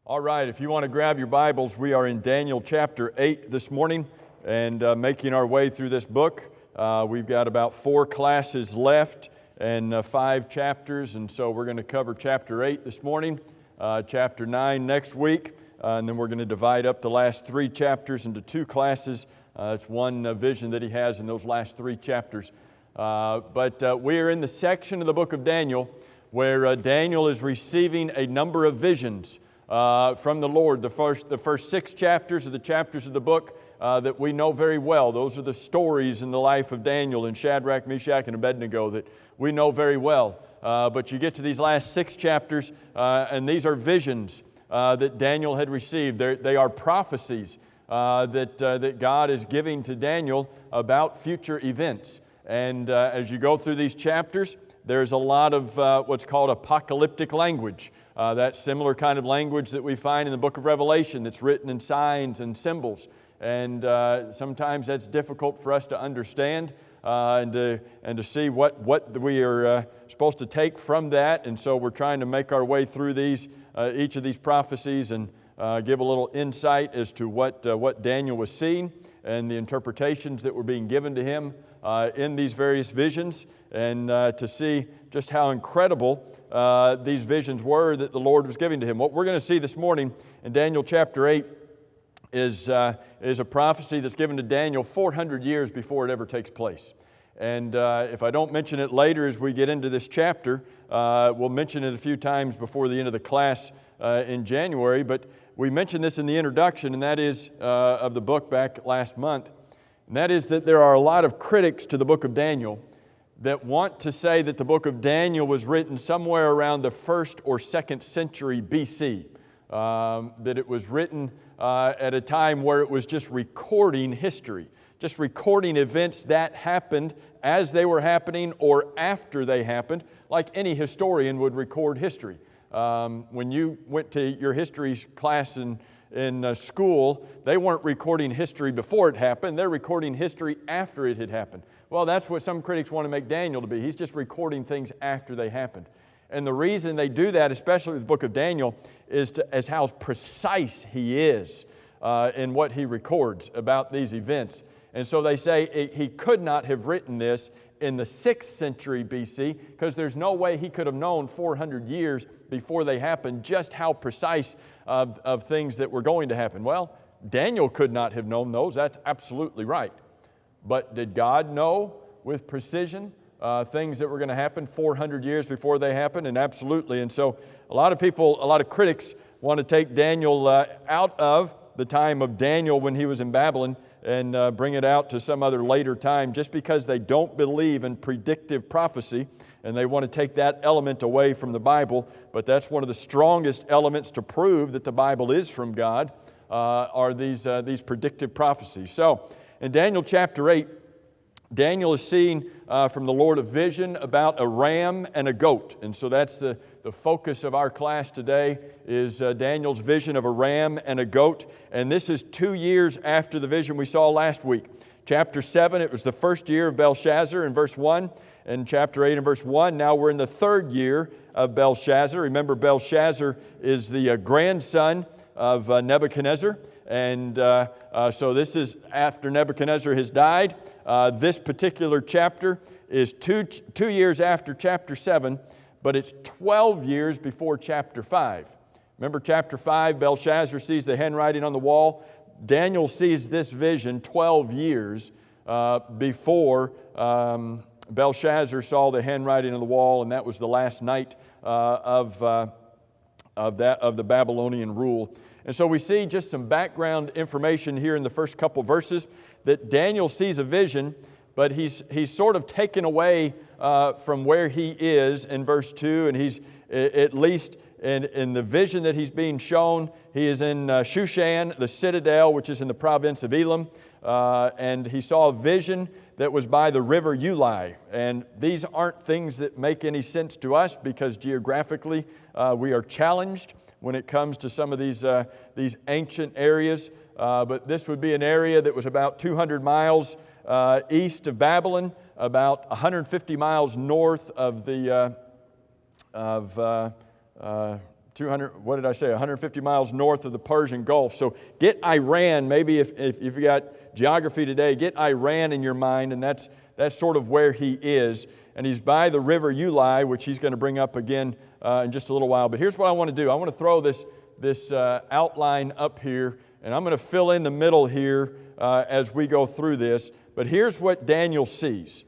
All right, if you want to grab your Bibles, we are in Daniel chapter 8 this morning and making our way through this book. We've got about 4 classes left and 5 chapters, and so we're going to cover chapter 8 this morning, chapter 9 next week, and then we're going to divide up the last 3 chapters into 2 classes. It's one vision that he has in those last 3 chapters. But we are in the section of the book of Daniel where Daniel is receiving a number of visions from the Lord. The first 6 chapters are the chapters of the book that we know very well. Those are the stories in the life of Daniel and Shadrach, Meshach, and Abednego that we know very well. But you get to these last 6 chapters, and these are visions that Daniel had received. They are prophecies that God is giving to Daniel about future events. And as you go through these chapters, there's a lot of what's called apocalyptic language. That similar kind of language that we find in the book of Revelation that's written in signs and symbols. And sometimes that's difficult for us to understand and to see what we are supposed to take from that. And so we're trying to make our way through each of these prophecies and give a little insight as to what Daniel was seeing and the interpretations that were being given to him in these various visions, and to see just how incredible these visions were that the Lord was giving to him. What we're going to see this morning in Daniel chapter 8 is a prophecy that's given to Daniel 400 years before it ever takes place. And if I don't mention it later as we get into this chapter, we'll mention it a few times before the end of the class in January, but we mentioned this in the introduction, and that is of the book back last month. And that is that there are a lot of critics to the book of Daniel that want to say that the book of Daniel was written somewhere around the 1st or 2nd century BC. That it was written at a time where it was just recording history, just recording events that happened as they were happening or after they happened, like any historian would record history. When you went to your history class in school, they weren't recording history before it happened. They're recording history after it had happened. Well, that's what some critics want to make Daniel to be. He's just recording things after they happened. And the reason they do that, especially with the book of Daniel, is as how precise he is in what he records about these events. And so they say he could not have written this in the 6th century BC because there's no way he could have known 400 years before they happened just how precise of things that were going to happen. Well, Daniel could not have known those. That's absolutely right. But did God know with precision things that were going to happen 400 years before they happened? And absolutely. And so a lot of critics want to take Daniel out of the time of Daniel when he was in Babylon and bring it out to some other later time just because they don't believe in predictive prophecy and they want to take that element away from the Bible. But that's one of the strongest elements to prove that the Bible is from God are these predictive prophecies. So in Daniel chapter 8, Daniel is seeing from the Lord a vision about a ram and a goat. And so that's the focus of our class today is Daniel's vision of a ram and a goat. And this is 2 years after the vision we saw last week. Chapter 7, it was the first year of Belshazzar in verse 1. And chapter 8 in verse 1, now we're in the 3rd year of Belshazzar. Remember, Belshazzar is the grandson of Nebuchadnezzar. And so this is after Nebuchadnezzar has died. This particular chapter is two years after chapter 7, but it's 12 years before chapter 5. Remember chapter 5, Belshazzar sees the handwriting on the wall. Daniel sees this vision 12 years before Belshazzar saw the handwriting on the wall, and that was the last night of the Babylonian rule. And so we see just some background information here in the first couple verses that Daniel sees a vision, but he's sort of taken away from where he is in verse 2, and he's at least in the vision that he's being shown, he is in Shushan, the citadel, which is in the province of Elam, and he saw a vision that was by the river Ulai. And these aren't things that make any sense to us because geographically we are challenged when it comes to some of these ancient areas. But this would be an area that was about 200 miles east of Babylon, about 150 miles north of 200, what did I say, 150 miles north of the Persian Gulf. So get Iran, maybe if you got geography today, get Iran in your mind, and that's sort of where he is. And he's by the river Ulai, which he's going to bring up again in just a little while. But here's what I want to do. I want to throw this outline up here, and I'm going to fill in the middle here as we go through this. But here's what Daniel sees.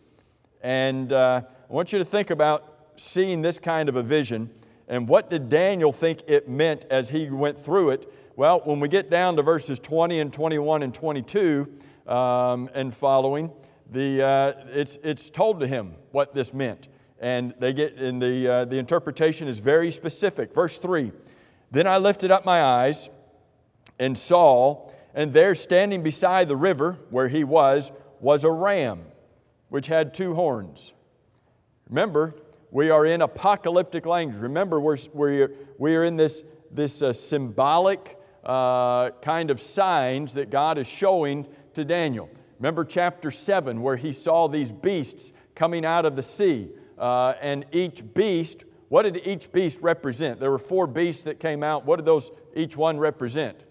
And I want you to think about seeing this kind of a vision. And what did Daniel think it meant as he went through it? Well, when we get down to verses 20 and 21 and 22 and following, it's told to him what this meant. And the interpretation is very specific. Verse 3, "Then I lifted up my eyes and saw, and there standing beside the river where he was a ram, which had 2 horns." Remember, we are in apocalyptic language. Remember, we are in this symbolic kind of signs that God is showing to Daniel. Remember chapter 7, where he saw these beasts coming out of the sea. And each beast, what did each beast represent? There were 4 beasts that came out. What did each one represent?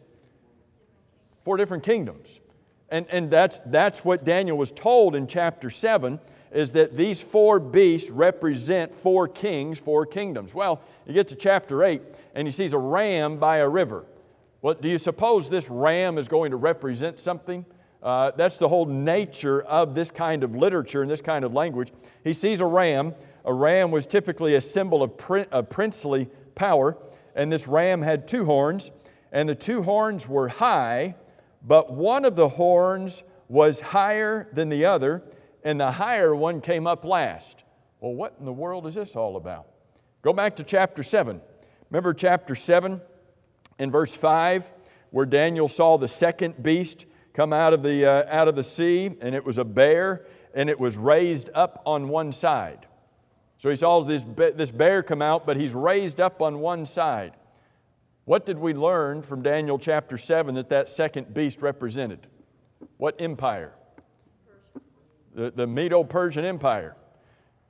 4 different kingdoms. And that's what Daniel was told in chapter 7, is that these 4 beasts represent 4 kings, 4 kingdoms. Well, you get to chapter 8, and he sees a ram by a river. Well, do you suppose this ram is going to represent something? That's the whole nature of this kind of literature and this kind of language. He sees a ram. A ram was typically a symbol of princely power, and this ram had 2 horns, and the 2 horns were high, but one of the horns was higher than the other, and the higher one came up last. Well, what in the world is this all about? Go back to chapter 7. Remember chapter 7 in verse 5, where Daniel saw the second beast come out of the sea, and it was a bear, and it was raised up on one side. So he saw this bear come out, but he's raised up on one side. What did we learn from Daniel chapter 7 that second beast represented? What empire? The Medo-Persian Empire.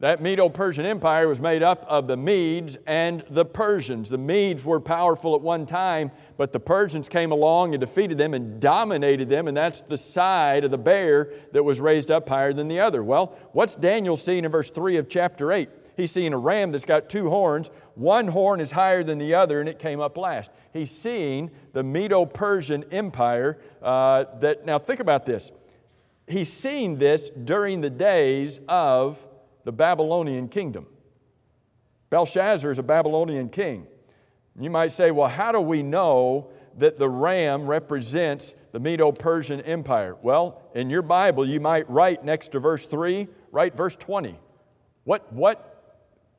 That Medo-Persian Empire was made up of the Medes and the Persians. The Medes were powerful at one time, but the Persians came along and defeated them and dominated them, and that's the side of the bear that was raised up higher than the other. Well, what's Daniel seeing in verse 3 of chapter 8? He's seeing a ram that's got 2 horns. One horn is higher than the other, and it came up last. He's seeing the Medo-Persian Empire now think about this. He's seeing this during the days of the Babylonian kingdom. Belshazzar is a Babylonian king. You might say, well, how do we know that the ram represents the Medo-Persian Empire? Well, in your Bible, you might write next to verse 3, write verse 20.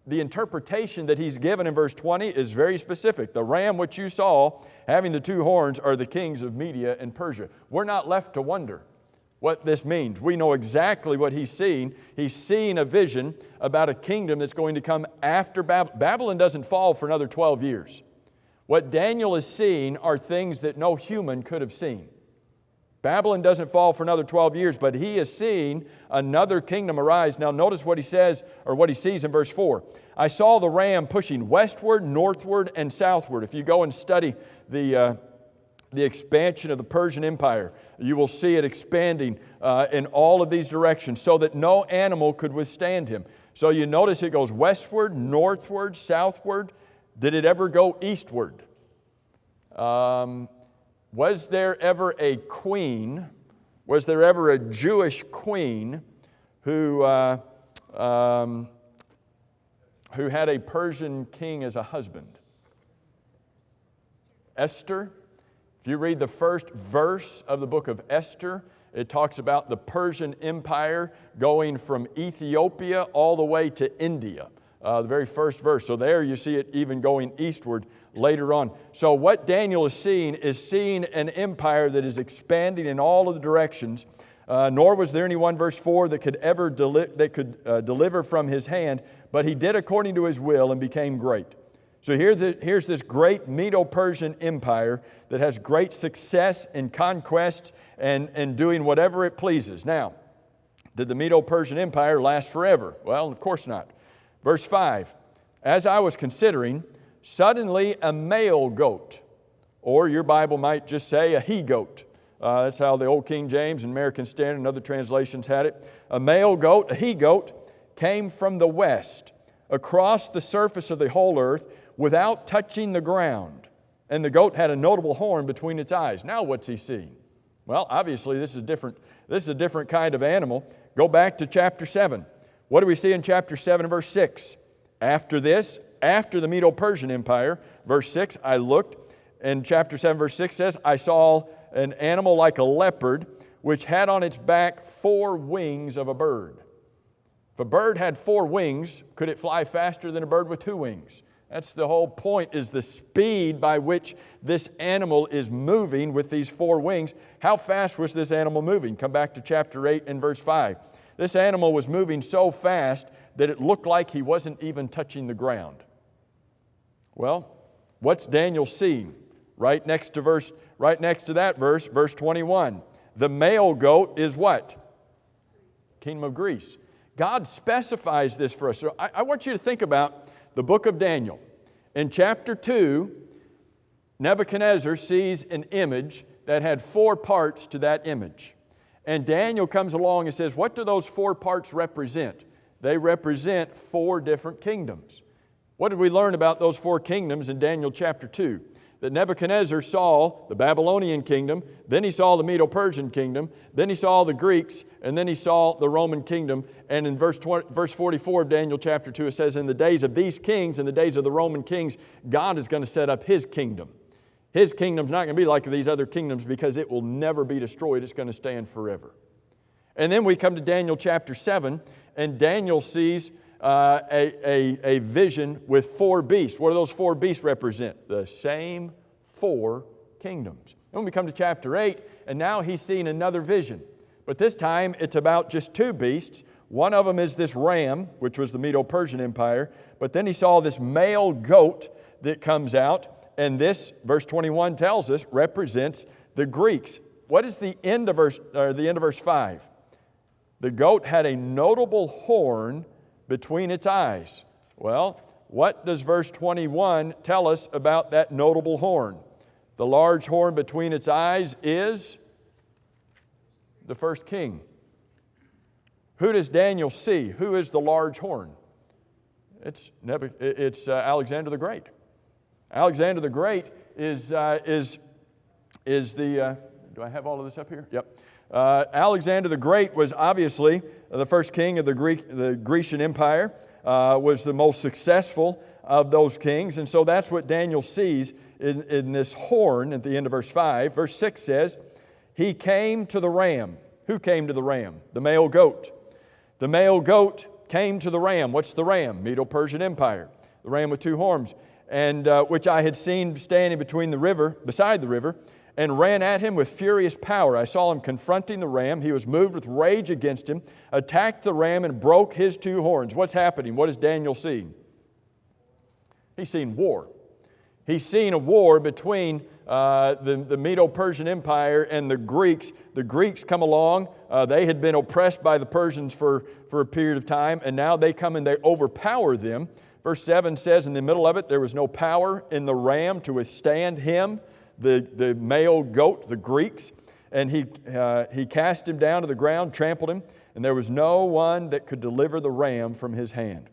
The interpretation that he's given in verse 20 is very specific. The ram which you saw having the 2 horns are the kings of Media and Persia. We're not left to wonder what this means. We know exactly what he's seeing. He's seeing a vision about a kingdom that's going to come after Babylon. Babylon doesn't fall for another 12 years. What Daniel is seeing are things that no human could have seen. Babylon doesn't fall for another 12 years, but he is seeing another kingdom arise. Now notice what he says, or what he sees in verse 4. "I saw the ram pushing westward, northward, and southward." If you go and study the expansion of the Persian Empire, you will see it expanding in all of these directions so that no animal could withstand him. So you notice it goes westward, northward, southward. Did it ever go eastward? Was there ever a queen? Was there ever a Jewish queen who had a Persian king as a husband? Esther. If you read the first verse of the book of Esther, it talks about the Persian Empire going from Ethiopia all the way to India. The very first verse. So there you see it even going eastward later on. So what Daniel is seeing an empire that is expanding in all of the directions. Nor was there anyone, verse 4, that could ever deliver from his hand, but he did according to his will and became great. So here's this great Medo-Persian Empire that has great success in conquest and doing whatever it pleases. Now, did the Medo-Persian Empire last forever? Well, of course not. Verse 5, "As I was considering, suddenly a male goat, or your Bible might just say a he-goat. That's how the Old King James and American Standard and other translations had it. A male goat, a he-goat, came from the west across the surface of the whole earth without touching the ground. And the goat had a notable horn between its eyes. Now what's he seeing? Well, obviously this is a different kind of animal. Go back to chapter 7. What do we see in chapter 7 and verse 6? After this, after the Medo-Persian Empire, verse 6, I looked, and chapter 7 verse 6 says, I saw an animal like a leopard, which had on its back 4 wings of a bird. If a bird had 4 wings, could it fly faster than a bird with 2 wings? That's the whole point, is the speed by which this animal is moving with these 4 wings. How fast was this animal moving? Come back to chapter 8 and verse 5. This animal was moving so fast that it looked like he wasn't even touching the ground. Well, what's Daniel seeing? Right next to that verse, verse 21. The male goat is what? Kingdom of Greece. God specifies this for us. So I want you to think about the book of Daniel. In chapter 2, Nebuchadnezzar sees an image that had 4 parts to that image. And Daniel comes along and says, what do those 4 parts represent? They represent 4 different kingdoms. What did we learn about those 4 kingdoms in Daniel chapter 2? That Nebuchadnezzar saw the Babylonian kingdom, then he saw the Medo-Persian kingdom, then he saw the Greeks, and then he saw the Roman kingdom. And in verse 44 of Daniel chapter 2, it says, in the days of these kings, in the days of the Roman kings, God is going to set up His kingdom. His kingdom's not going to be like these other kingdoms because it will never be destroyed. It's going to stand forever. And then we come to Daniel chapter 7, and Daniel sees a vision with 4 beasts. What do those 4 beasts represent? The same 4 kingdoms. Then we come to chapter 8, and now he's seeing another vision. But this time it's about just 2 beasts. One of them is this ram, which was the Medo-Persian Empire. But then he saw this male goat that comes out, and this, verse 21 tells us, represents the Greeks. What is the end of verse 5? The goat had a notable horn between its eyes. Well, what does verse 21 tell us about that notable horn? The large horn between its eyes is the first king. Who does Daniel see? Who is the large horn? It's Alexander the Great. Alexander the Great is the, do I have all of this up here? Yep. Alexander the Great was obviously the first king of the Grecian Empire, was the most successful of those kings. And so that's what Daniel sees in this horn at the end of verse 5. Verse 6 says, he came to the ram. Who came to the ram? The male goat. The male goat came to the ram. What's the ram? Medo-Persian Empire. The ram with 2 horns, and which I had seen standing beside the river, and ran at him with furious power. I saw him confronting the ram. He was moved with rage against him, attacked the ram, and broke his 2 horns. What's happening? What is Daniel seeing? He's seen war. He's seen a war between the Medo-Persian Empire and the Greeks. The Greeks come along. They had been oppressed by the Persians for a period of time, and now they come and they overpower them. Verse 7 says, in the middle of it, there was no power in the ram to withstand him, the male goat, the Greeks. And he cast him down to the ground, trampled him, and there was no one that could deliver the ram from his hand.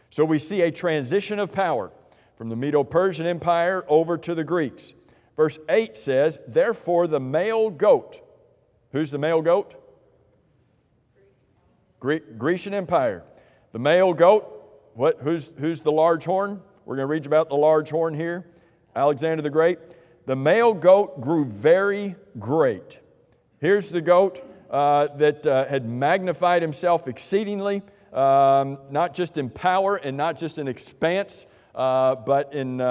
So we see a transition of power from the Medo-Persian Empire over to the Greeks. Verse 8 says, therefore the male goat. Who's the male goat? Grecian Empire. The male goat. Who's the large horn? We're going to read about the large horn here. Alexander the Great. The male goat grew very great. Here's the goat that had magnified himself exceedingly, not just in power and not just in expanse, but in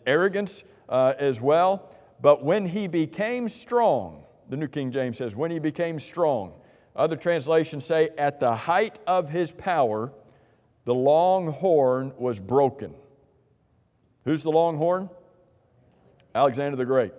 arrogance as well. But when he became strong, the New King James says, when he became strong. Other translations say, at the height of his power, the long horn was broken. Who's the long horn? Alexander the Great.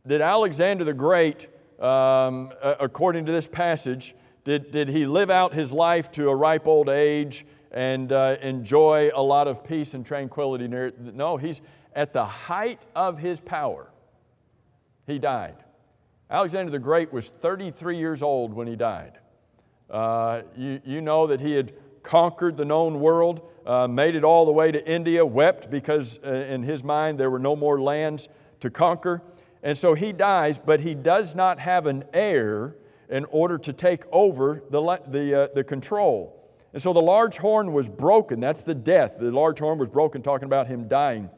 Did Alexander the Great, according to this passage, did he live out his life to a ripe old age and enjoy a lot of peace and tranquility near it. No, he's at the height of his power. He died. Alexander the Great was 33 years old when he died. You know that he had conquered the known world, made it all the way to India, wept because in his mind there were no more lands to conquer. And so he dies, but he does not have an heir in order to take over the control. And so the large horn was broken. That's the death. The large horn was broken, talking about him dying.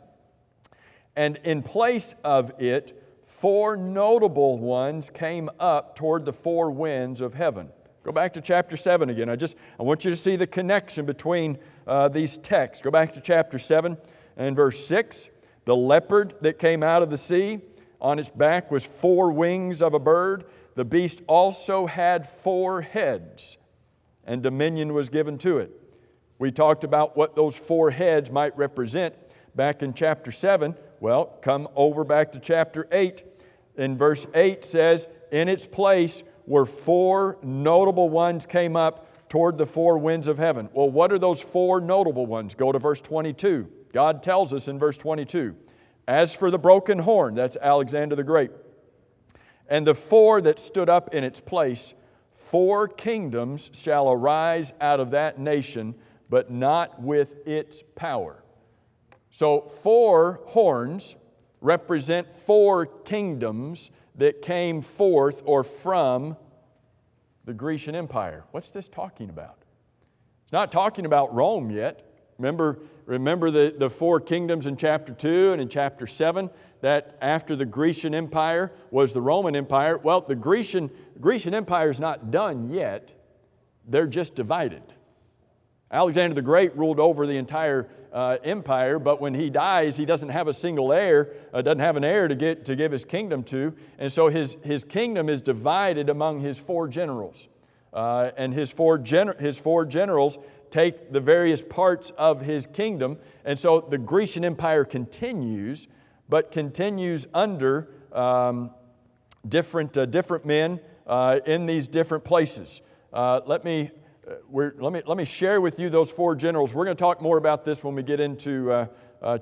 And in place of it, 4 notable ones came up toward the 4 winds of heaven. Go back to chapter 7 again. I want you to see the connection between these texts. Go back to chapter 7 and verse 6. The leopard that came out of the sea, on its back was 4 wings of a bird. The beast also had 4 heads, and dominion was given to it. We talked about what those 4 heads might represent back in chapter 7. Well, come over back to chapter 8. In verse 8 says, in its place were 4 notable ones came up toward the 4 winds of heaven. Well, what are those 4 notable ones? Go to verse 22. God tells us in verse 22, as for the broken horn, that's Alexander the Great, and the 4 that stood up in its place, 4 kingdoms shall arise out of that nation, but not with its power. So 4 horns represent 4 kingdoms that came forth or from the Grecian Empire. What's this talking about? It's not talking about Rome yet. Remember the 4 kingdoms in chapter 2 and in chapter 7, that after the Grecian Empire was the Roman Empire. Well, the Grecian Empire is not done yet. They're just divided. Alexander the Great ruled over the entire empire, but when he dies, he doesn't have a single heir, doesn't have an heir to give his kingdom to, and so his kingdom is divided among his 4 generals. And his four generals take the various parts of his kingdom, and so the Grecian Empire continues, but continues under different men in these different places. Let me share with you those 4 generals. We're going to talk more about this when we get into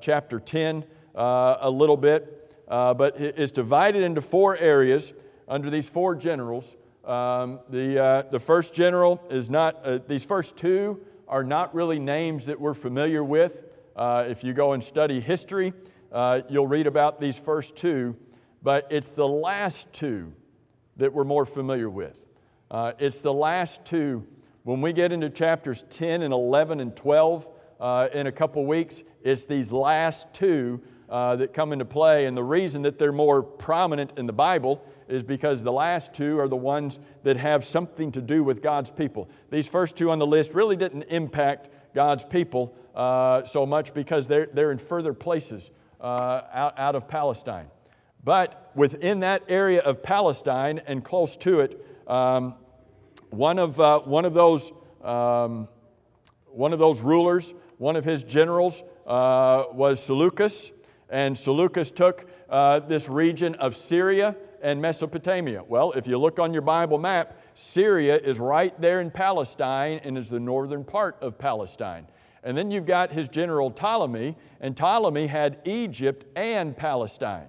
chapter 10 a little bit, but it's divided into 4 areas under these 4 generals. The first general is not, these first 2 are not really names that we're familiar with. If you go and study history, you'll read about these first 2, but it's the last 2 that we're more familiar with. It's the last 2. When we get into chapters 10 and 11 and 12 in a couple weeks, it's these last 2 that come into play. And the reason that they're more prominent in the Bible is because the last 2 are the ones that have something to do with God's people. These first 2 on the list really didn't impact God's people so much because they're in further places out of Palestine. But within that area of Palestine and close to it, one of those rulers, one of his generals was Seleucus, and Seleucus took this region of Syria and Mesopotamia. Well, if you look on your Bible map, Syria is right there in Palestine and is the northern part of Palestine. And then you've got his general Ptolemy, and Ptolemy had Egypt and Palestine.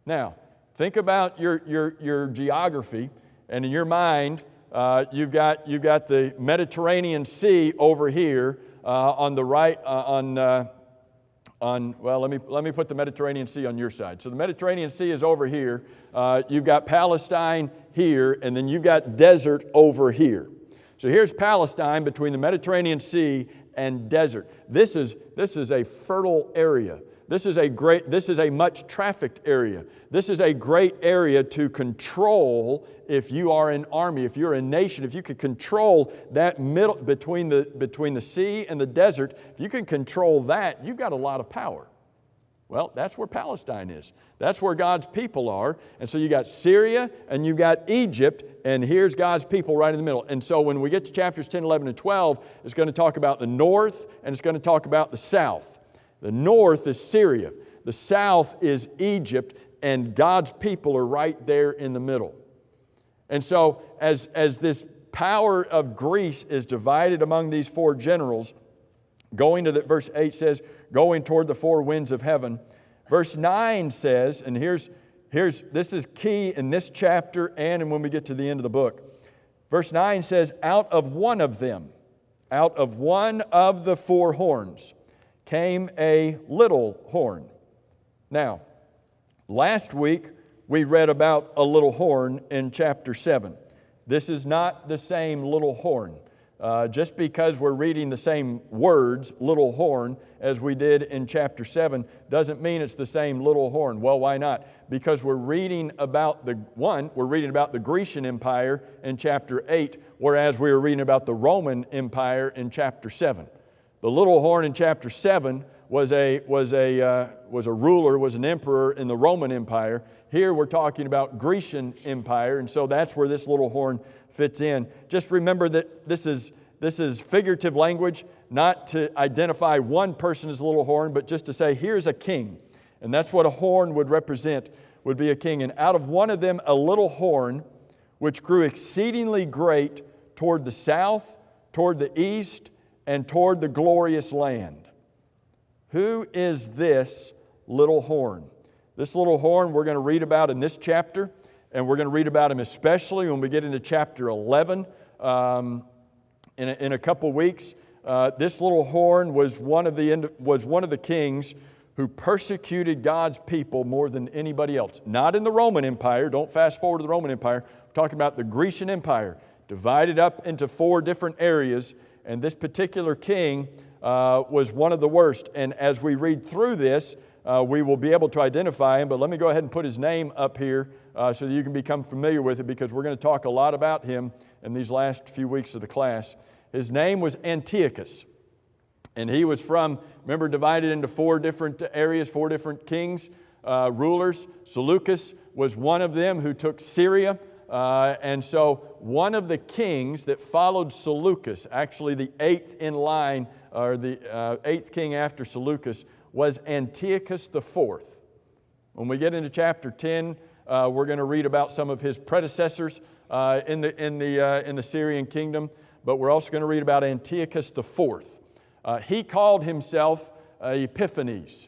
Now, think about your geography, and in your mind, you've got the Mediterranean Sea over here on the right. Well, let me put the Mediterranean Sea on your side. So the Mediterranean Sea is over here. You've got Palestine here, and then you've got desert over here. So here's Palestine between the Mediterranean Sea and desert. This is a fertile area. This is a much trafficked area. This is a great area to control if you are an army, if you're a nation, if you could control that middle between the sea and the desert, if you can control that, you've got a lot of power. Well, that's where Palestine is. That's where God's people are. And so you got Syria and you got Egypt, and here's God's people right in the middle. And so when we get to chapters 10, 11, and 12, it's going to talk about the north and it's going to talk about the south. The north is Syria. The south is Egypt, and God's people are right there in the middle. And so as this power of Greece is divided among these 4 generals, Verse 8 says, going toward the four winds of heaven. Verse 9 says, and this is key in this chapter and when we get to the end of the book. Verse 9 says, out of one of them, out of one of the four horns, came a little horn. Now, last week we read about a little horn in chapter 7. This is not the same little horn. Just because we're reading the same words, little horn, as we did in chapter 7, doesn't mean it's the same little horn. Well, why not? Because we're reading about the Grecian Empire in chapter 8, whereas we were reading about the Roman Empire in chapter 7. The little horn in chapter 7 was an emperor in the Roman Empire. Here we're talking about Grecian Empire, and so that's where this little horn fits in. Just remember that this is figurative language, not to identify one person as a little horn, but just to say, here's a king. And that's what a horn would represent, would be a king. And out of one of them, a little horn, which grew exceedingly great toward the south, toward the east, and toward the glorious land. Who is this little horn? This little horn we're going to read about in this chapter, and we're going to read about him especially when we get into chapter 11 in a couple weeks. This little horn was one of the kings who persecuted God's people more than anybody else. Not in the Roman Empire. Don't fast forward to the Roman Empire. We're talking about the Grecian Empire, divided up into 4 different areas, and this particular king was one of the worst. And as we read through this, we will be able to identify him, but let me go ahead and put his name up here so that you can become familiar with it, because we're going to talk a lot about him in these last few weeks of the class. His name was Antiochus, and he was remember, divided into 4 different areas, 4 different kings, rulers. Seleucus was one of them who took Syria, and so one of the kings that followed Seleucus, actually the 8th in line, or the 8th king after Seleucus, was Antiochus IV. When we get into chapter 10, we're going to read about some of his predecessors in the Syrian kingdom, but we're also going to read about Antiochus IV. He called himself Epiphanes.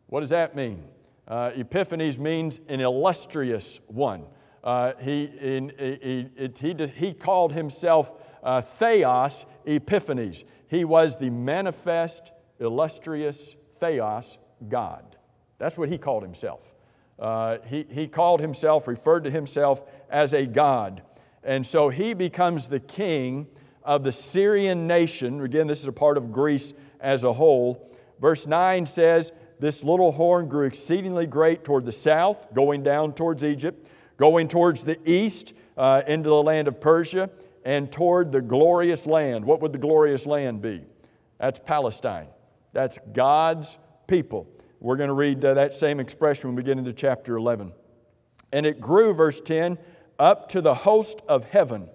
What does that mean? Epiphanes means an illustrious one. He called himself Theos Epiphanes. He was the manifest, illustrious Theos, God. That's what he called himself. He called himself, referred to himself as a god. And so he becomes the king of the Syrian nation. Again, this is a part of Greece as a whole. Verse 9 says, this little horn grew exceedingly great toward the south, going down towards Egypt, going towards the east into the land of Persia, and toward the glorious land. What would the glorious land be? That's Palestine. That's God's people. We're going to read that same expression when we get into chapter 11. And it grew, verse 10, up to the host of heaven,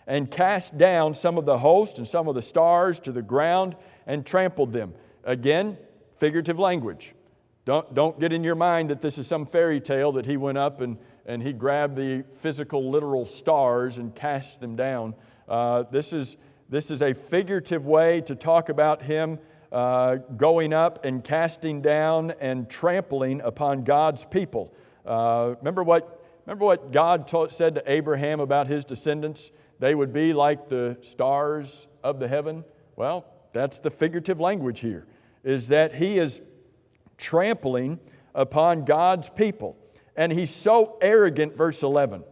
and cast down some of the host and some of the stars to the ground, and trampled them. Again, figurative language. Don't get in your mind that this is some fairy tale that he went up and he grabbed the physical, literal stars and cast them down. This is a figurative way to talk about him going up and casting down and trampling upon God's people. Remember what God said to Abraham about his descendants? They would be like the stars of the heaven. Well, that's the figurative language here, is that he is trampling upon God's people. And he's so arrogant, verse 11.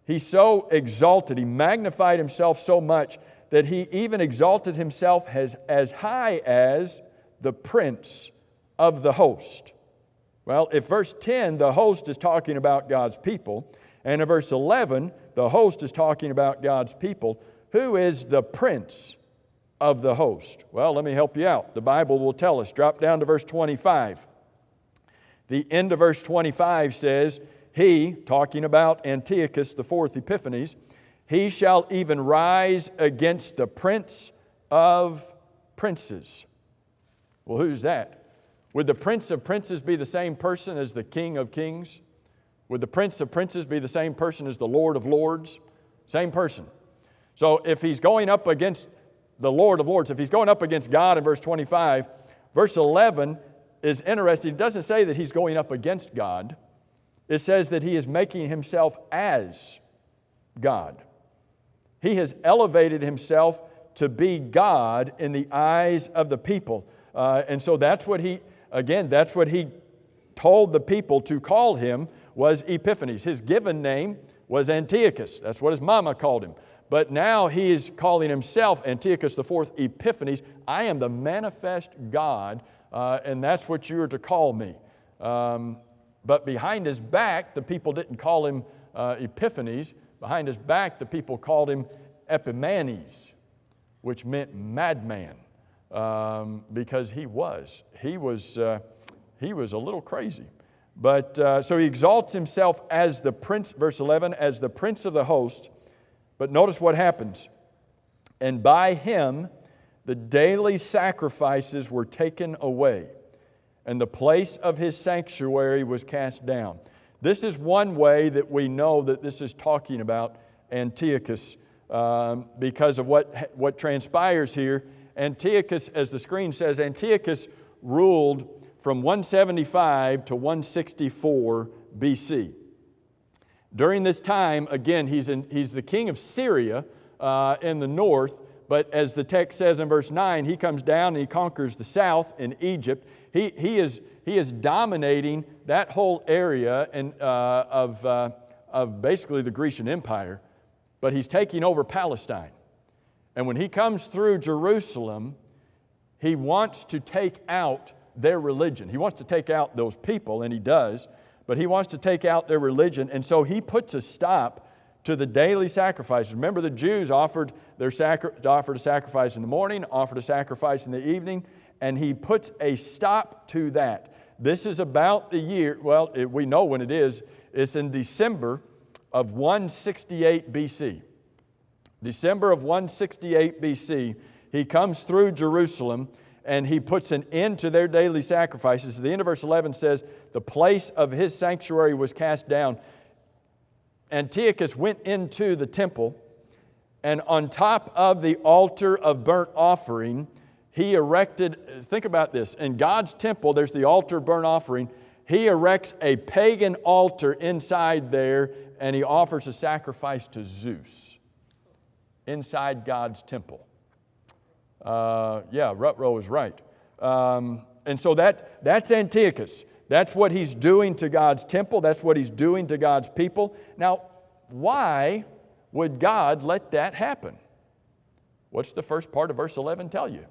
He's so exalted. He magnified himself so much that he even exalted himself as high as the prince of the host. Well, if verse 10, the host is talking about God's people, and in verse 11, the host is talking about God's people, who is the prince of the host? Well, let me help you out. The Bible will tell us. Drop down to verse 25. The end of verse 25 says, he, talking about Antiochus IV Epiphanes, he shall even rise against the prince of princes. Well, who's that? Would the prince of princes be the same person as the king of kings? Would the prince of princes be the same person as the Lord of lords? Same person. So if he's going up against the Lord of Lords. If he's going up against God in verse 25, verse 11 is interesting. It doesn't say that he's going up against God. It says that he is making himself as God. He has elevated himself to be God in the eyes of the people. And so that's what he told the people to call him, was Epiphanes. His given name was Antiochus. That's what his mama called him. But now he is calling himself Antiochus IV Epiphanes. I am the manifest God, and that's what you are to call me. But behind his back, the people didn't call him Epiphanes. Behind his back, the people called him Epimanes, which meant madman, because he was a little crazy. But so he exalts himself as the prince, verse 11, as the prince of the host. But notice what happens. And by him the daily sacrifices were taken away, and the place of his sanctuary was cast down. This is one way that we know that this is talking about Antiochus, because of what transpires here. Antiochus, as the screen says, Antiochus ruled from 175 to 164 BC. During this time, again, he's the king of Syria in the north, but as the text says in verse 9, he comes down and he conquers the south in Egypt. He is dominating that whole area of basically the Grecian Empire, but he's taking over Palestine. And when he comes through Jerusalem, he wants to take out their religion. He wants to take out those people, and he does, but he wants to take out their religion, and so he puts a stop to the daily sacrifices. Remember, the Jews offered a sacrifice in the morning, offered a sacrifice in the evening, and he puts a stop to that. This is about the year, we know when it is. It's in December of 168 BC. December of 168 BC, he comes through Jerusalem and he puts an end to their daily sacrifices. The end of verse 11 says, the place of his sanctuary was cast down. Antiochus went into the temple, and on top of the altar of burnt offering, he erected, think about this, in God's temple there's the altar of burnt offering. He erects a pagan altar inside there, and he offers a sacrifice to Zeus inside God's temple. Rutrow is right. And so that's Antiochus. That's what he's doing to God's temple. That's what he's doing to God's people. Now, why would God let that happen? What's the first part of verse 11 tell you?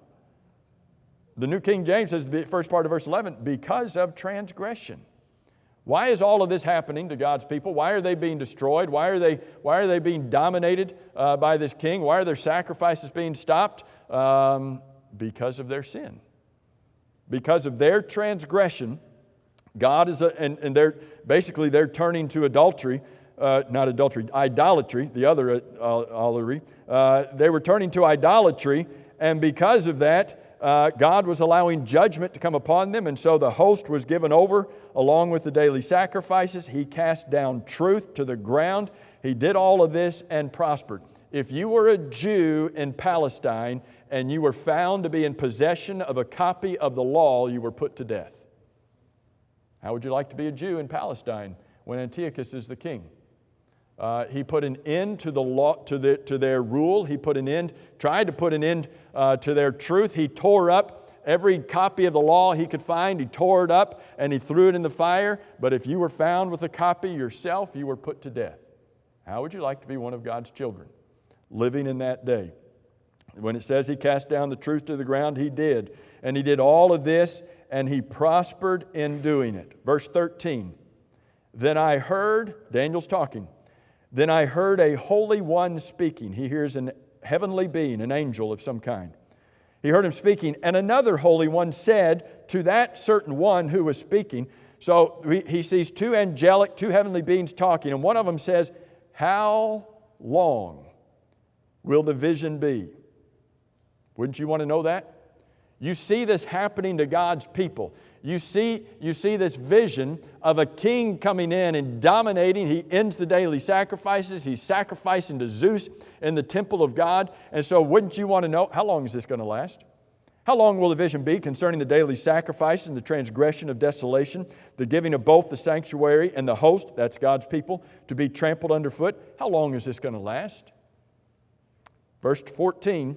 The New King James says, the first part of verse 11, because of transgression. Why is all of this happening to God's people? Why are they being destroyed? Why are they being dominated by this king? Why are their sacrifices being stopped? Because of their sin. Because of their transgression, God is, and they're turning to idolatry, the other idolatry. They were turning to idolatry, and because of that, God was allowing judgment to come upon them, and so the host was given over along with the daily sacrifices. He cast down truth to the ground. He did all of this and prospered. If you were a Jew in Palestine and you were found to be in possession of a copy of the law, you were put to death. How would you like to be a Jew in Palestine when Antiochus is the king? He put an end to the law, to their rule. He tried to put an end to their truth. He tore up every copy of the law he could find. He tore it up and he threw it in the fire. But if you were found with a copy yourself, you were put to death. How would you like to be one of God's children living in that day? When it says he cast down the truth to the ground, he did. And he did all of this, and he prospered in doing it. Verse 13, then I heard, Daniel's talking, then I heard a holy one speaking. He hears a heavenly being, an angel of some kind. He heard him speaking, and another holy one said to that certain one who was speaking. So he sees two heavenly beings talking, and one of them says, how long will the vision be? Wouldn't you want to know that? You see this happening to God's people. You see this vision of a king coming in and dominating. He ends the daily sacrifices. He's sacrificing to Zeus in the temple of God. And so wouldn't you want to know, how long is this going to last? How long will the vision be concerning the daily sacrifice and the transgression of desolation, the giving of both the sanctuary and the host, that's God's people, to be trampled underfoot? How long is this going to last? Verse 14,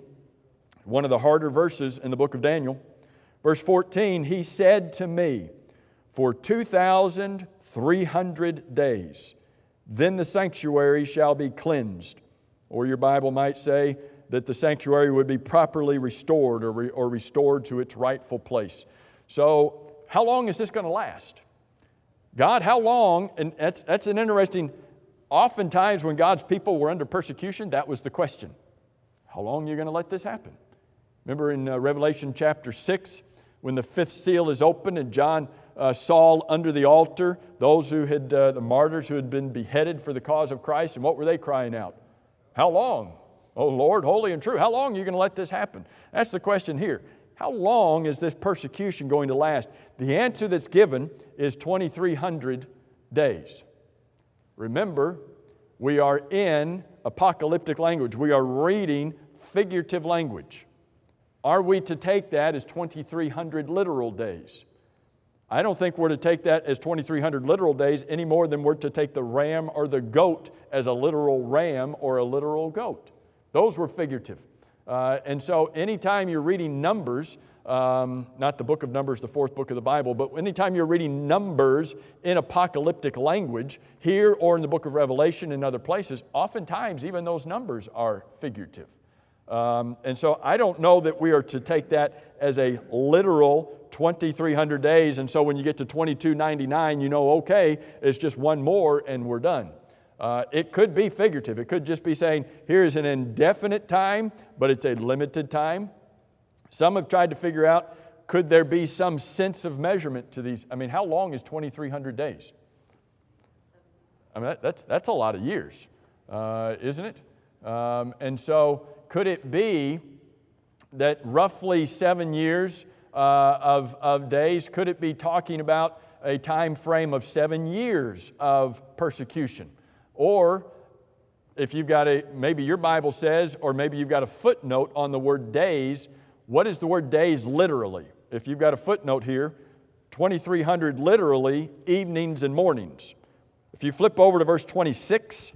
one of the harder verses in the book of Daniel. Verse 14, he said to me, for 2,300 days, then the sanctuary shall be cleansed. Or your Bible might say that the sanctuary would be properly restored or restored to its rightful place. So how long is this going to last? God, how long? And that's an interesting, oftentimes when God's people were under persecution, that was the question. How long are you going to let this happen? Remember in Revelation chapter 6, when the fifth seal is opened and John saw under the altar those who had, the martyrs who had been beheaded for the cause of Christ, and what were they crying out? How long? Oh Lord, holy and true, how long are you going to let this happen? That's the question here. How long is this persecution going to last? The answer that's given is 2,300 days. Remember, we are in apocalyptic language. We are reading figurative language. Are we to take that as 2,300 literal days? I don't think we're to take that as 2,300 literal days any more than we're to take the ram or the goat as a literal ram or a literal goat. Those were figurative. And so anytime you're reading Numbers, not the book of Numbers, the fourth book of the Bible, but anytime you're reading Numbers in apocalyptic language, here or in the book of Revelation and other places, oftentimes even those numbers are figurative. And so I don't know that we are to take that as a literal 2,300 days, and so when you get to 2299, you know, okay, it's just one more and we're done. It could be figurative. It could just be saying, here is an indefinite time, but it's a limited time. Some have tried to figure out, could there be some sense of measurement to these? I mean, how long is 2,300 days? I mean, that's a lot of years, isn't it? And so could it be that roughly 7 years of days, could it be talking about a time frame of 7 years of persecution? Or if you've got maybe your Bible says, or maybe you've got a footnote on the word days, what is the word days literally? If you've got a footnote here, 2,300 literally evenings and mornings. If you flip over to verse 26,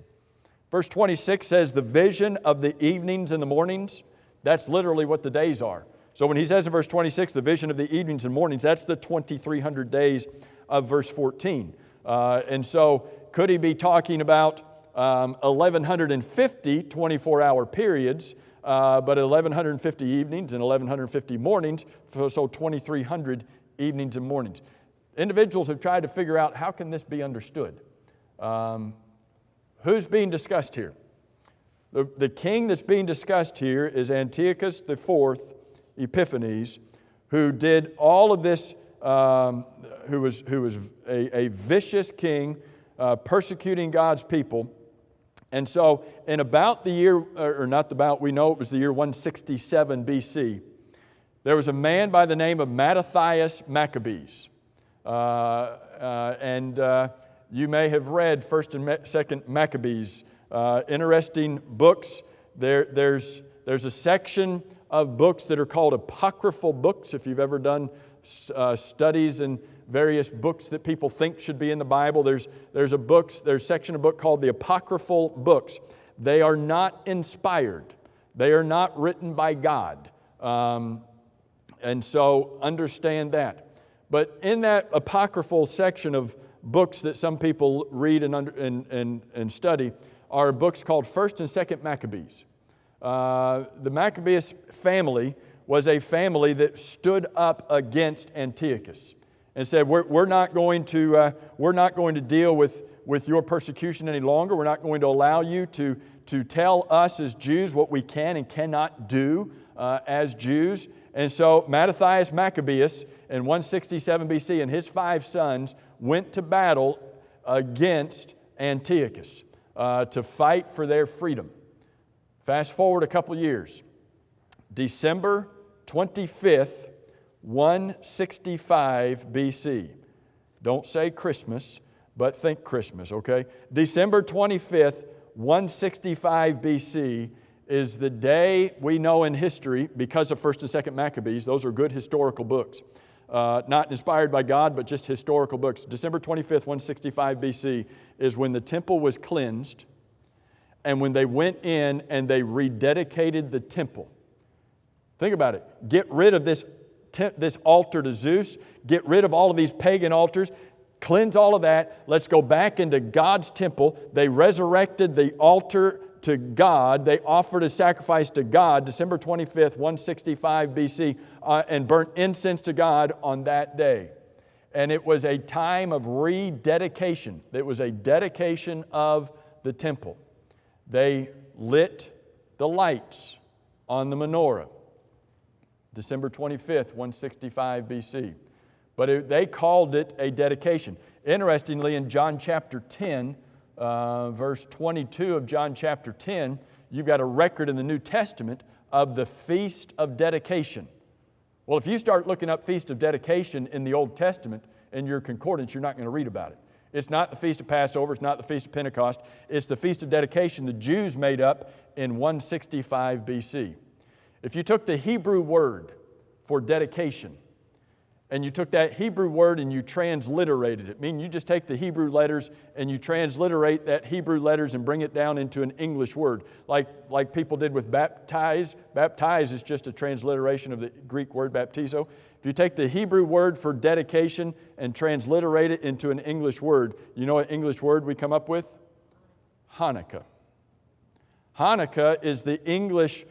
verse 26 says the vision of the evenings and the mornings. That's literally what the days are. So when he says in verse 26, the vision of the evenings and mornings, that's the 2,300 days of verse 14. And so could he be talking about 1,150 24-hour periods, but 1,150 evenings and 1,150 mornings, so 2,300 evenings and mornings. Individuals have tried to figure out how can this be understood. Who's being discussed here? The king that's being discussed here is Antiochus IV Epiphanes, who did all of this, who was a vicious king, persecuting God's people. And so in about the year, or not about, we know it was the year 167 BC, there was a man by the name of Mattathias Maccabees. And you may have read 1st and 2nd Maccabees, interesting books. There's a section of books that are called apocryphal books. If you've ever done studies in various books that people think should be in the Bible, there's a section of book called the apocryphal books. They are not inspired. They are not written by God. And so understand that. But in that apocryphal section of books that some people read and study are books called 1st and 2nd Maccabees. The Maccabees family was a family that stood up against Antiochus and said, we're not going to deal with your persecution any longer. We're not going to allow you to tell us as Jews what we can and cannot do as Jews. And so Mattathias Maccabeus in 167 BC and his 5 sons went to battle against Antiochus to fight for their freedom. Fast forward a couple years. December 25th, 165 BC. Don't say Christmas, but think Christmas, okay? December 25th, 165 BC is the day we know in history because of 1st and 2nd Maccabees. Those are good historical books. Not inspired by God, but just historical books. December 25th, 165 BC is when the temple was cleansed and when they went in and they rededicated the temple. Think about it. Get rid of this altar to Zeus. Get rid of all of these pagan altars. Cleanse all of that. Let's go back into God's temple. They resurrected the altar to God. They offered a sacrifice to God, December 25th, 165 BC, and burnt incense to God on that day. And it was a time of rededication. It was a dedication of the temple. They lit the lights on the menorah, December 25th, 165 BC. But they called it a dedication. Interestingly, in John chapter 10, verse 22 of John chapter 10, you've got a record in the New Testament of the Feast of Dedication. Well, if you start looking up Feast of Dedication in the Old Testament in your concordance, you're not going to read about it. It's not the Feast of Passover. It's not the Feast of Pentecost. It's the Feast of Dedication the Jews made up in 165 BC. If you took the Hebrew word for dedication, and you took that Hebrew word and you transliterated it, meaning you just take the Hebrew letters and you transliterate that Hebrew letters and bring it down into an English word, like people did with baptize. Baptize is just a transliteration of the Greek word baptizo. If you take the Hebrew word for dedication and transliterate it into an English word, you know what English word we come up with? Hanukkah. Hanukkah is the English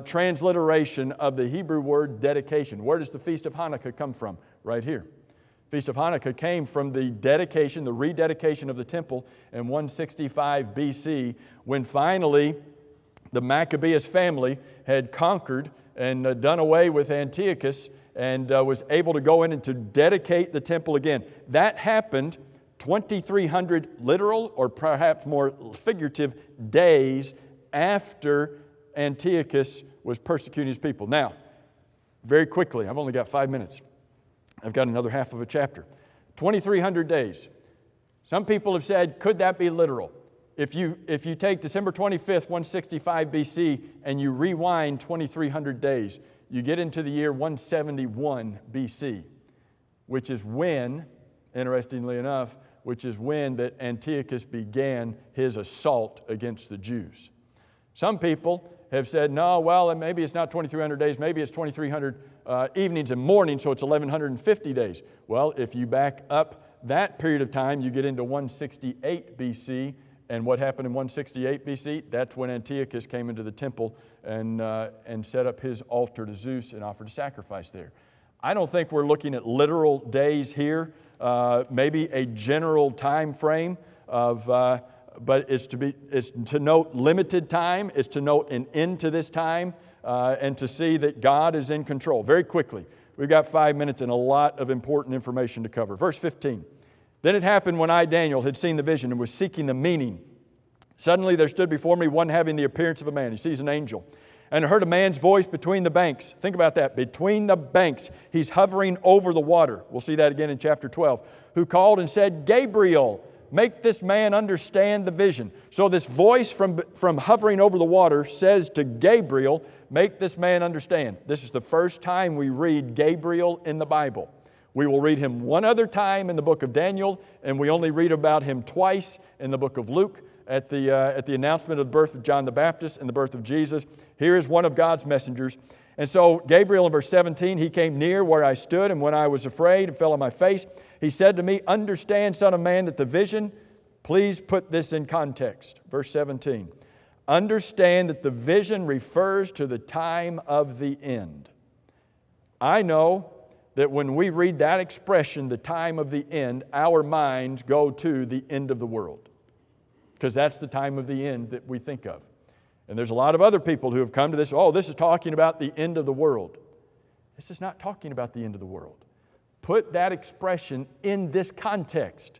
transliteration of the Hebrew word dedication. Where does the Feast of Hanukkah come from? Right here. Feast of Hanukkah came from the dedication, the rededication of the temple in 165 BC, when finally the Maccabeus family had conquered and done away with Antiochus and was able to go in and to dedicate the temple again. That happened 2,300 literal or perhaps more figurative days after Antiochus was persecuting his people. Now, very quickly, I've only got 5 minutes. I've got another half of a chapter. 2,300 days. Some people have said, could that be literal? If you take December 25th, 165 BC, and you rewind 2,300 days, you get into the year 171 BC, which is when, interestingly enough, that Antiochus began his assault against the Jews. Some people have said, no, well, maybe it's not 2,300 days, maybe it's 2,300 evenings and mornings, so it's 1,150 days. Well, if you back up that period of time, you get into 168 BC, and what happened in 168 BC? That's when Antiochus came into the temple and set up his altar to Zeus and offered a sacrifice there. I don't think we're looking at literal days here, maybe a general time frame of but it's to note limited time, it's to note an end to this time, and to see that God is in control. Very quickly, we've got 5 minutes and a lot of important information to cover. Verse 15, then it happened when I, Daniel, had seen the vision and was seeking the meaning. Suddenly there stood before me one having the appearance of a man. He sees an angel. And I heard a man's voice between the banks. Think about that, between the banks. He's hovering over the water. We'll see that again in chapter 12. Who called and said, Gabriel, make this man understand the vision. So this voice from hovering over the water says to Gabriel, make this man understand. This is the first time we read Gabriel in the Bible. We will read him one other time in the book of Daniel, and we only read about him twice in the book of Luke at the announcement of the birth of John the Baptist and the birth of Jesus. Here is one of God's messengers. And so Gabriel in verse 17, he came near where I stood, and when I was afraid and fell on my face, he said to me, understand, son of man, that the vision, please put this in context. Verse 17, understand that the vision refers to the time of the end. I know that when we read that expression, the time of the end, our minds go to the end of the world, because that's the time of the end that we think of. And there's a lot of other people who have come to this, this is talking about the end of the world. This is not talking about the end of the world. Put that expression in this context.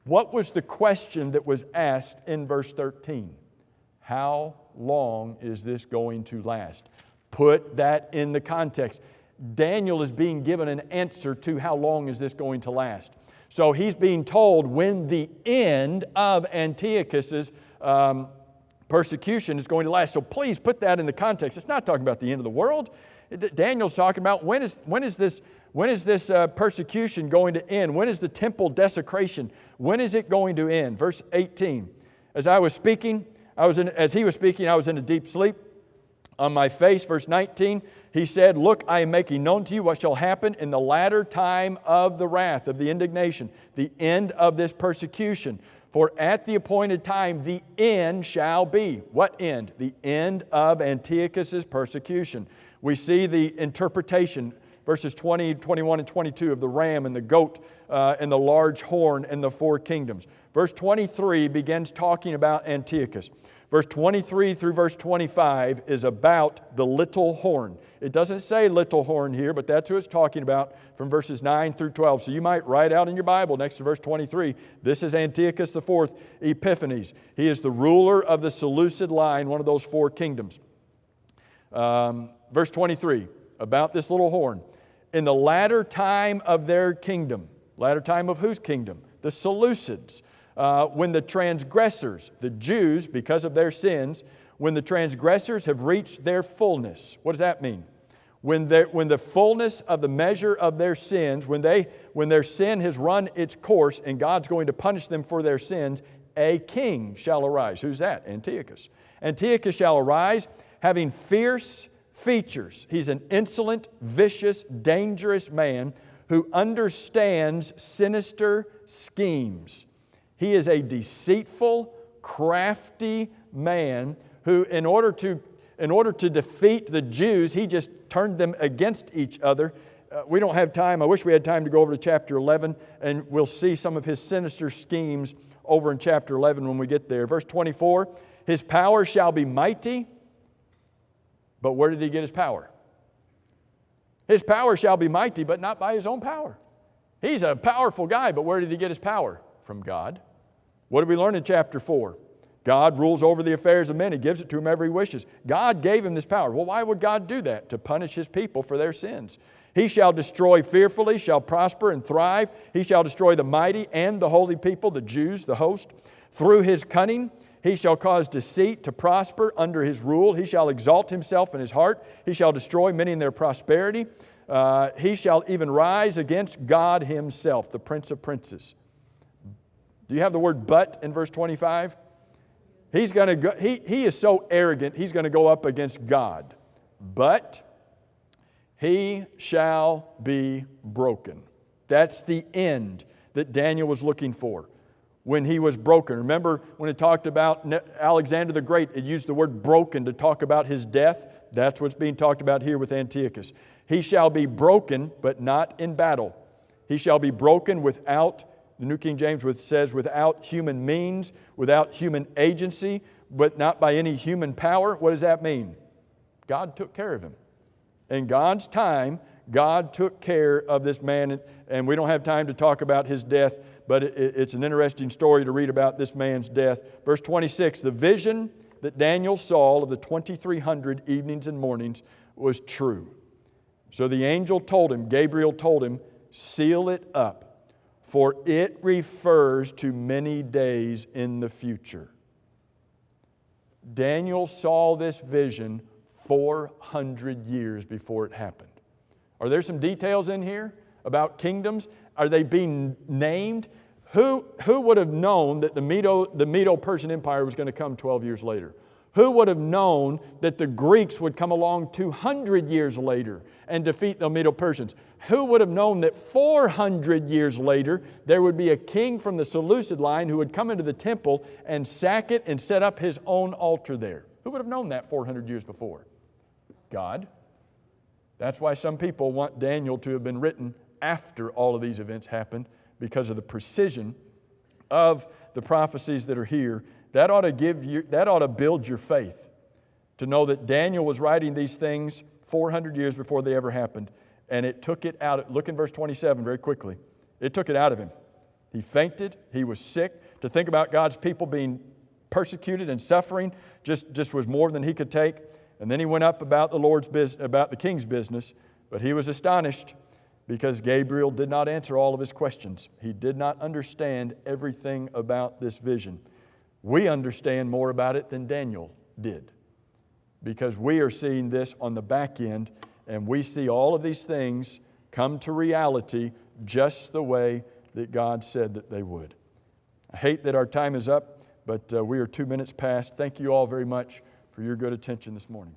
What was the question that was asked in verse 13? How long is this going to last? Put that in the context. Daniel is being given an answer to how long is this going to last. So he's being told when the end of Antiochus's persecution is going to last. So please put that in the context. It's not talking about the end of the world. Daniel's talking about when is this persecution going to end? When is the temple desecration? When is it going to end? Verse 18. As he was speaking, I was in a deep sleep on my face. Verse 19, he said, "Look, I am making known to you what shall happen in the latter time of the wrath, of the indignation, the end of this persecution. For at the appointed time the end shall be." What end? The end of Antiochus's persecution. We see the interpretation, verses 20, 21, and 22 of the ram and the goat and the large horn and the four kingdoms. Verse 23 begins talking about Antiochus. Verse 23 through verse 25 is about the little horn. It doesn't say little horn here, but that's who it's talking about from verses 9 through 12. So you might write out in your Bible next to verse 23, this is Antiochus IV Epiphanes. He is the ruler of the Seleucid line, one of those four kingdoms. Verse 23, about this little horn. In the latter time of their kingdom, latter time of whose kingdom? The Seleucids. When the transgressors, the Jews, because of their sins, when the transgressors have reached their fullness. What does that mean? When the fullness of the measure of their sins, when their sin has run its course and God's going to punish them for their sins, a king shall arise. Who's that? Antiochus. Antiochus shall arise having fierce features. He's an insolent, vicious, dangerous man who understands sinister schemes. He is a deceitful, crafty man who, in order to defeat the Jews, he just turned them against each other. We don't have time. I wish we had time to go over to chapter 11, and we'll see some of his sinister schemes over in chapter 11 when we get there. Verse 24, his power shall be mighty. But where did he get his power? His power shall be mighty, but not by his own power. He's a powerful guy, but where did he get his power? From God. What did we learn in chapter 4? God rules over the affairs of men. He gives it to whomever He wishes. God gave him this power. Well, why would God do that? To punish His people for their sins. He shall destroy fearfully, shall prosper and thrive. He shall destroy the mighty and the holy people, the Jews, the host. Through His cunning, He shall cause deceit to prosper under His rule. He shall exalt Himself in His heart. He shall destroy many in their prosperity. He shall even rise against God Himself, the Prince of Princes. Do you have the word "but" in verse 25? He's going to go, he is so arrogant, he's going to go up against God. But he shall be broken. That's the end that Daniel was looking for when he was broken. Remember when it talked about Alexander the Great, it used the word broken to talk about his death. That's what's being talked about here with Antiochus. He shall be broken, but not in battle. He shall be broken without, the New King James says, without human means, without human agency, but not by any human power. What does that mean? God took care of him. In God's time, God took care of this man, and we don't have time to talk about his death, but it's an interesting story to read about this man's death. Verse 26, the vision that Daniel saw of the 2,300 evenings and mornings was true. So the angel told him, Gabriel told him, seal it up, for it refers to many days in the future. Daniel saw this vision 400 years before it happened. Are there some details in here about kingdoms? Are they being named? Who would have known that the Medo-Persian Empire was going to come 12 years later? Who would have known that the Greeks would come along 200 years later and defeat the Medo-Persians? Who would have known that 400 years later there would be a king from the Seleucid line who would come into the temple and sack it and set up his own altar there? Who would have known that 400 years before? God. That's why some people want Daniel to have been written after all of these events happened, because of the precision of the prophecies that are here. That ought to build your faith to know that Daniel was writing these things 400 years before they ever happened, and it took it out. Look in verse 27 very quickly. It took it out of him. He fainted. He was sick. To think about God's people being persecuted and suffering just was more than he could take. And then he went up about the Lord's business, about the king's business. But he was astonished because Gabriel did not answer all of his questions. He did not understand everything about this vision. We understand more about it than Daniel did, because we are seeing this on the back end, and we see all of these things come to reality just the way that God said that they would. I hate that our time is up, but we are 2 minutes past. Thank you all very much for your good attention this morning.